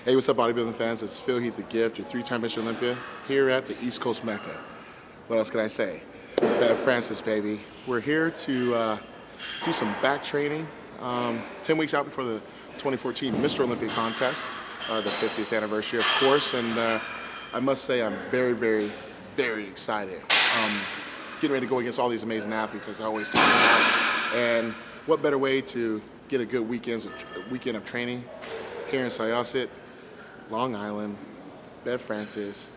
Hey, what's up, bodybuilding fans? This is Phil Heath, the Gift, your 3-time Mr. Olympia, here at the East Coast Mecca. What else can I say? Francis, baby. We're here to do some back training. 10 weeks out before the 2014 Mr. Olympia contest, the 50th anniversary, of course, and I must say I'm very, very, very excited. Getting ready to go against all these amazing athletes, as I always talk about. And what better way to get a good weekend of training here in Syosset, Long Island, Bev Francis.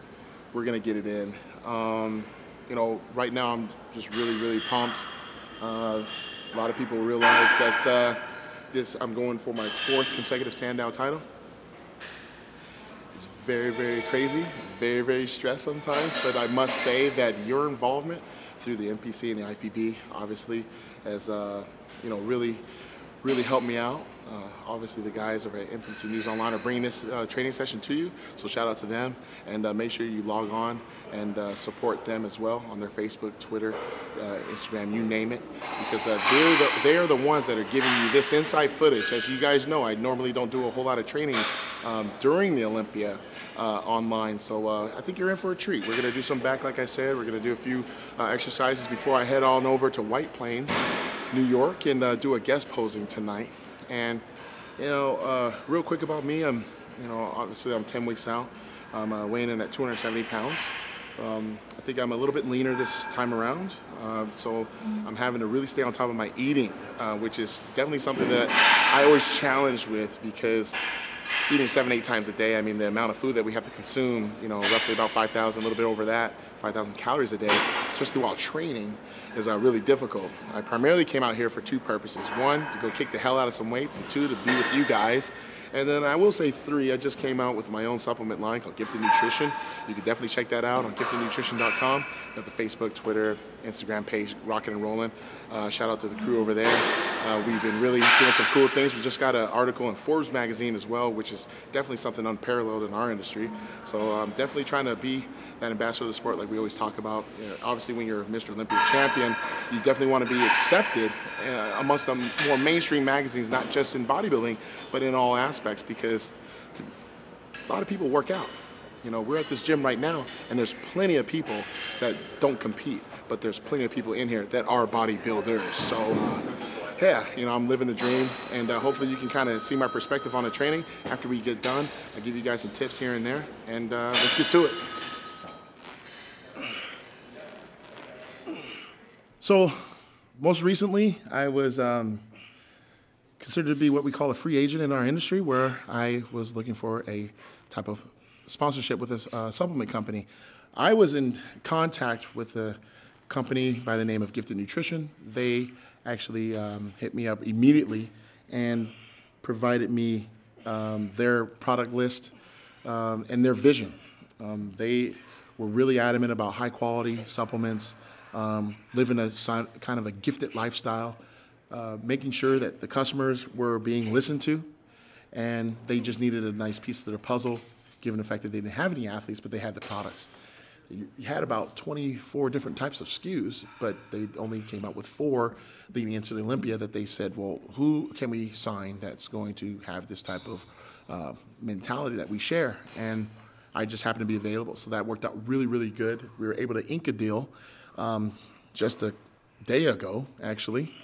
We're gonna get it in. You know, right now I'm just really, really pumped. A lot of people realize that I'm going for my 4th consecutive standout title. It's very, very crazy, very, very stressed sometimes, but I must say that your involvement through the NPC and the IPB obviously has, you know, really helped me out. Obviously, the guys over at NPC NEWS Online are bringing this training session to you, so shout out to them, and make sure you log on and support them as well on their Facebook, Twitter, Instagram, you name it, because they are the ones that are giving you this inside footage. As you guys know, I normally don't do a whole lot of training during the Olympia online, so I think you're in for a treat. We're going to do some back, like I said. We're going to do a few exercises before I head on over to White Plains, New York, and do a guest posing tonight. And you know, real quick about me, you know, obviously I'm 10 weeks out. I'm weighing in at 270 pounds. I think I'm a little bit leaner this time around, so I'm having to really stay on top of my eating, which is definitely something that I always challenge with, because eating 7-8 times a day, I mean, the amount of food that we have to consume, you know, roughly about 5,000, a little bit over that, 5,000 calories a day, especially while training, is really difficult. I primarily came out here for 2 purposes. 1, to go kick the hell out of some weights, and 2, to be with you guys. And then I will say 3, I just came out with my own supplement line called Gifted Nutrition. You can definitely check that out on giftednutrition.com. Got the Facebook, Twitter, Instagram page, rocking and rolling. Shout out to the crew over there. We've been really doing some cool things. We just got an article in Forbes magazine as well, which is definitely something unparalleled in our industry. So I'm definitely trying to be that ambassador of the sport, like we always talk about. You know, obviously, when you're a Mr. Olympia champion, you definitely want to be accepted amongst the more mainstream magazines, not just in bodybuilding, but in all aspects, because a lot of people work out. You know, we're at this gym right now, and there's plenty of people that don't compete, but there's plenty of people in here that are bodybuilders. So, yeah, you know, I'm living the dream, and hopefully you can kind of see my perspective on the training after we get done. I'll give you guys some tips here and there, and let's get to it. So, most recently, I was considered to be what we call a free agent in our industry, where I was looking for a type of sponsorship with a supplement company. I was in contact with a company by the name of Gifted Nutrition. They actually hit me up immediately and provided me their product list and their vision. They were really adamant about high quality supplements, living a kind of a gifted lifestyle, making sure that the customers were being listened to, and they just needed a nice piece of their puzzle, given the fact that they didn't have any athletes, but they had the products. You had about 24 different types of SKUs, but they only came out with 4 leading into the Olympia that they said, well, who can we sign that's going to have this type of mentality that we share? And I just happened to be available, so that worked out really, really good. We were able to ink a deal just a day ago, actually.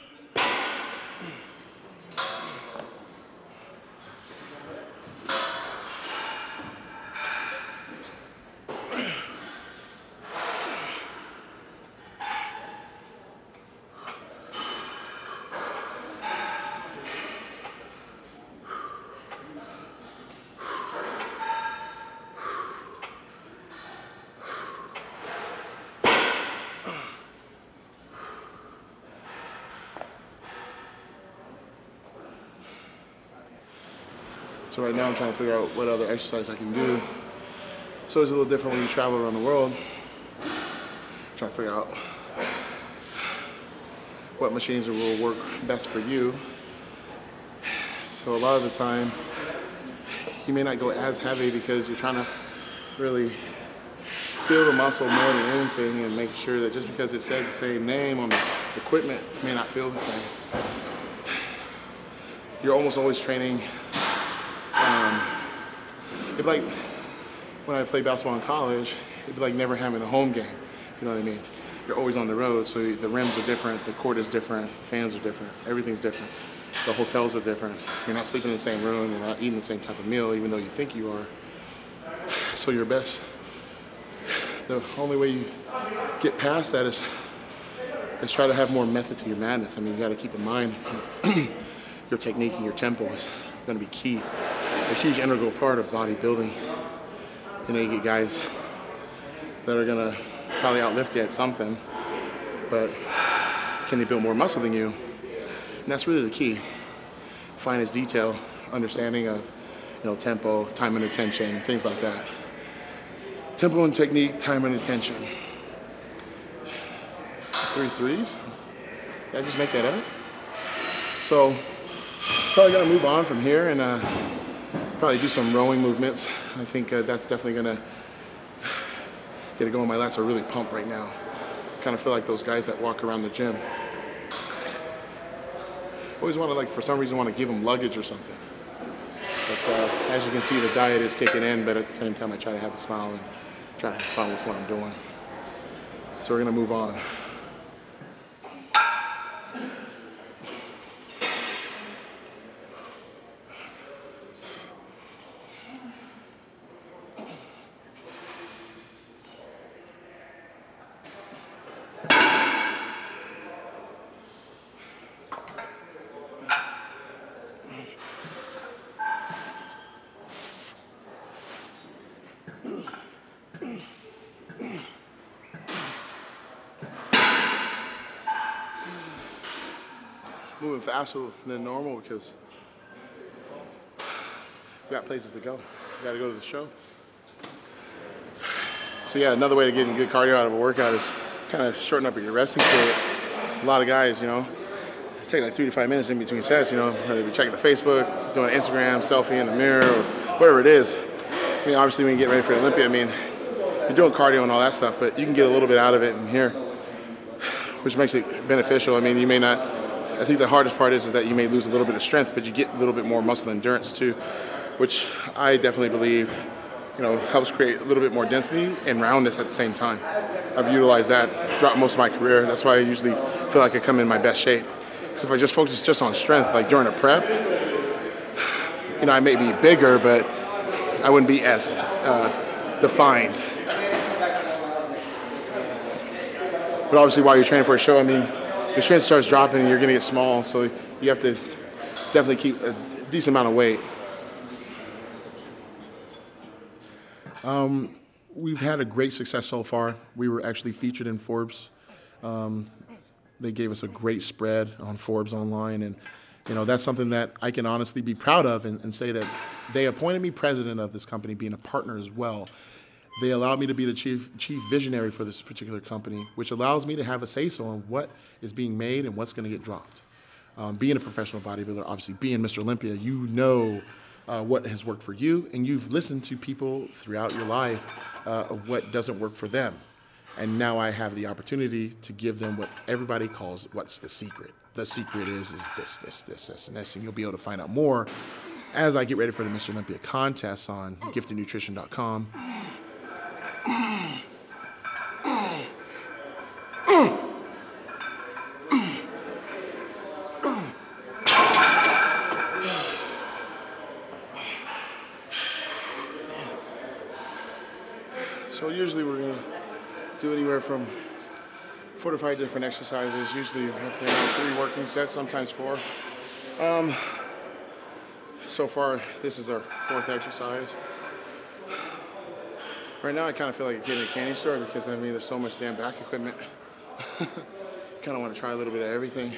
So right now I'm trying to figure out what other exercise I can do. So it's a little different when you travel around the world. Trying to figure out what machines will work best for you. So a lot of the time, you may not go as heavy because you're trying to really feel the muscle more than anything, and make sure that just because it says the same name on the equipment, it may not feel the same. You're almost always training It'd be like when I played basketball in college, it'd be like never having a home game, if you know what I mean. You're always on the road, so the rims are different, the court is different, fans are different, everything's different. The hotels are different. You're not sleeping in the same room, you're not eating the same type of meal, even though you think you are. So your best, the only way you get past that is try to have more method to your madness. I mean, you got to keep in mind your technique and your tempo is going to be key, a huge integral part of bodybuilding. You know, you get guys that are going to probably outlift you at something, but can they build more muscle than you? And that's really the key. Fine as detail, understanding of, you know, tempo, time and attention, things like that. Tempo and technique, time and attention. 3 threes? Did I just make that up? So, probably gonna move on from here and probably do some rowing movements. I think that's definitely gonna get it going. My lats are really pumped right now. Kind of feel like those guys that walk around the gym. Always want to, like, for some reason, want to give them luggage or something. But as you can see, the diet is kicking in, but at the same time, I try to have a smile and try to have fun with what I'm doing. So we're gonna move on. Moving faster than normal because we got places to go. We got to go to the show. So yeah, another way to getting good cardio out of a workout is kind of shorten up your resting period. A lot of guys, you know, take like 3 to 5 minutes in between sets, you know, whether they be checking the Facebook, doing an Instagram, selfie in the mirror, or whatever it is. I mean, obviously when you get ready for Olympia, I mean, you're doing cardio and all that stuff, but you can get a little bit out of it in here, which makes it beneficial. I mean, you may not, I think the hardest part is that you may lose a little bit of strength, but you get a little bit more muscle endurance too, which I definitely believe, you know, helps create a little bit more density and roundness at the same time. I've utilized that throughout most of my career. That's why I usually feel like I come in my best shape. So if I just focus just on strength, like during a prep, you know, I may be bigger, but I wouldn't be as defined. But obviously while you're training for a show, I mean, your strength starts dropping and you're gonna get small, so you have to definitely keep a decent amount of weight. We've had a great success so far. We were actually featured in Forbes. They gave us a great spread on Forbes online, and you know, that's something that I can honestly be proud of and say that they appointed me president of this company, being a partner as well. They allowed me to be the chief visionary for this particular company, which allows me to have a say-so on what is being made and what's going to get dropped. Being a professional bodybuilder, obviously being Mr. Olympia, you know what has worked for you, and you've listened to people throughout your life of what doesn't work for them. And now I have the opportunity to give them what everybody calls what's the secret. The secret is this, and this, and you'll be able to find out more as I get ready for the Mr. Olympia contest on giftednutrition.com. So usually we're going to do anywhere from 4 to 5 different exercises, usually roughly around 3 working sets, sometimes 4. So far, this is our 4th exercise. Right now, I kind of feel like a kid in a candy store because, I mean, there's so much damn back equipment. Kind of want to try a little bit of everything.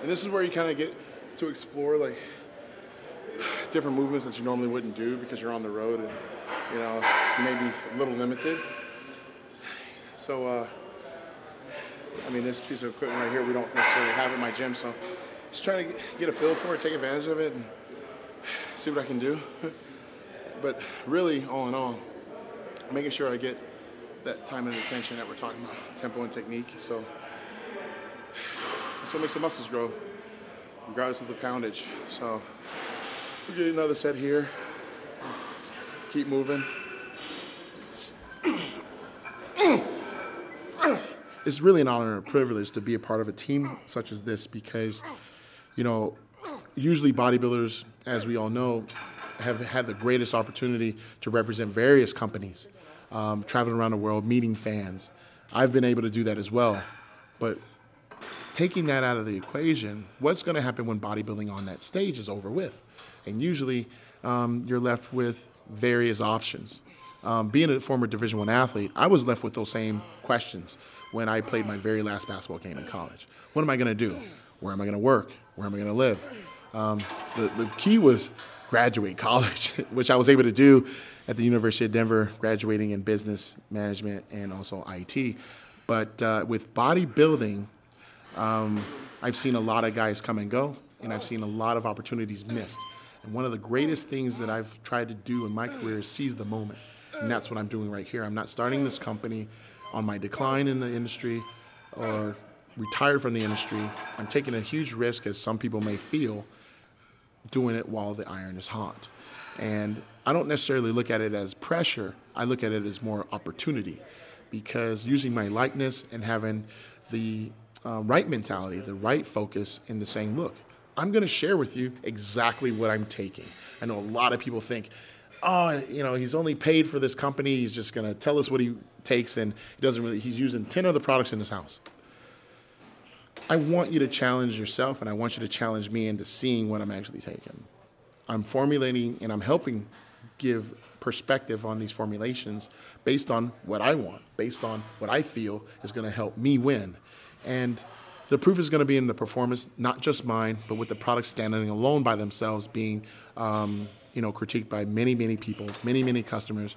And this is where you kind of get to explore, like, different movements that you normally wouldn't do because you're on the road and, you know, you may be a little limited. So, I mean, this piece of equipment right here, we don't necessarily have in my gym, so just trying to get a feel for it, take advantage of it, and see what I can do. But really, all in all, making sure I get that time and attention that we're talking about, tempo and technique. So that's what makes the muscles grow, regardless of the poundage. So we'll get another set here. Keep moving. It's really an honor and a privilege to be a part of a team such as this because, you know, usually bodybuilders, as we all know, have had the greatest opportunity to represent various companies, traveling around the world, meeting fans. I've been able to do that as well. But taking that out of the equation, what's going to happen when bodybuilding on that stage is over with? And usually you're left with various options. Being a former Division I athlete, I was left with those same questions when I played my very last basketball game in college. What am I going to do? Where am I going to work? Where am I going to live? The key was graduate college, which I was able to do at the University of Denver, graduating in business management and also IT. But with bodybuilding, I've seen a lot of guys come and go, and I've seen a lot of opportunities missed. And one of the greatest things that I've tried to do in my career is seize the moment. And that's what I'm doing right here. I'm not starting this company on my decline in the industry or retired from the industry. I'm taking a huge risk, as some people may feel, doing it while the iron is hot. And I don't necessarily look at it as pressure. I look at it as more opportunity, because using my likeness and having the right mentality, the right focus into saying, look, I'm going to share with you exactly what I'm taking. I know a lot of people think, oh, you know, he's only paid for this company. He's just going to tell us what he takes, and he's using 10 other products in his house. I want you to challenge yourself, and I want you to challenge me into seeing what I'm actually taking. I'm formulating and I'm helping give perspective on these formulations based on what I want, based on what I feel is going to help me win. And the proof is going to be in the performance, not just mine, but with the products standing alone by themselves being critiqued by many, many people, many, many customers.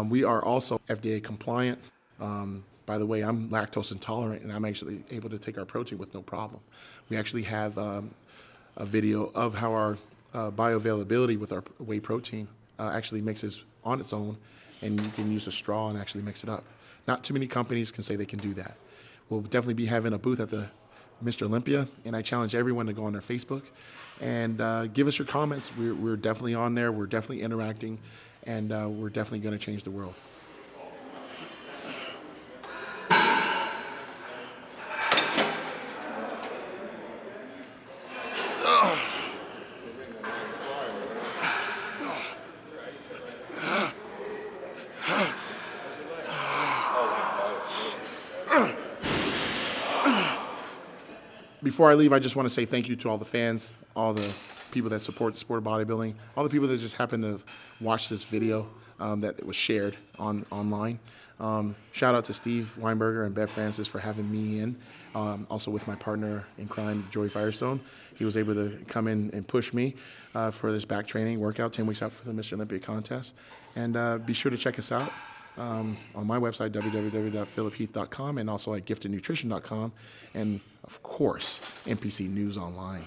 We are also FDA compliant. By the way, I'm lactose intolerant, and I'm actually able to take our protein with no problem. We actually have a video of how our bioavailability with our whey protein actually mixes on its own, and you can use a straw and actually mix it up. Not too many companies can say they can do that. We'll definitely be having a booth at the Mr. Olympia, and I challenge everyone to go on their Facebook and give us your comments. We're definitely on there. We're definitely interacting, and we're definitely going to change the world. Before I leave, I just want to say thank you to all the fans, all the people that support the sport of bodybuilding, all the people that just happened to watch this video that was shared online. Shout out to Steve Weinberger and Bev Francis for having me in. Also with my partner in crime, Joey Firestone. He was able to come in and push me for this back training workout 10 weeks out for the Mr. Olympia contest. And be sure to check us out on my website, www.philipheath.com, and also at giftednutrition.com, and of course, NPC News Online.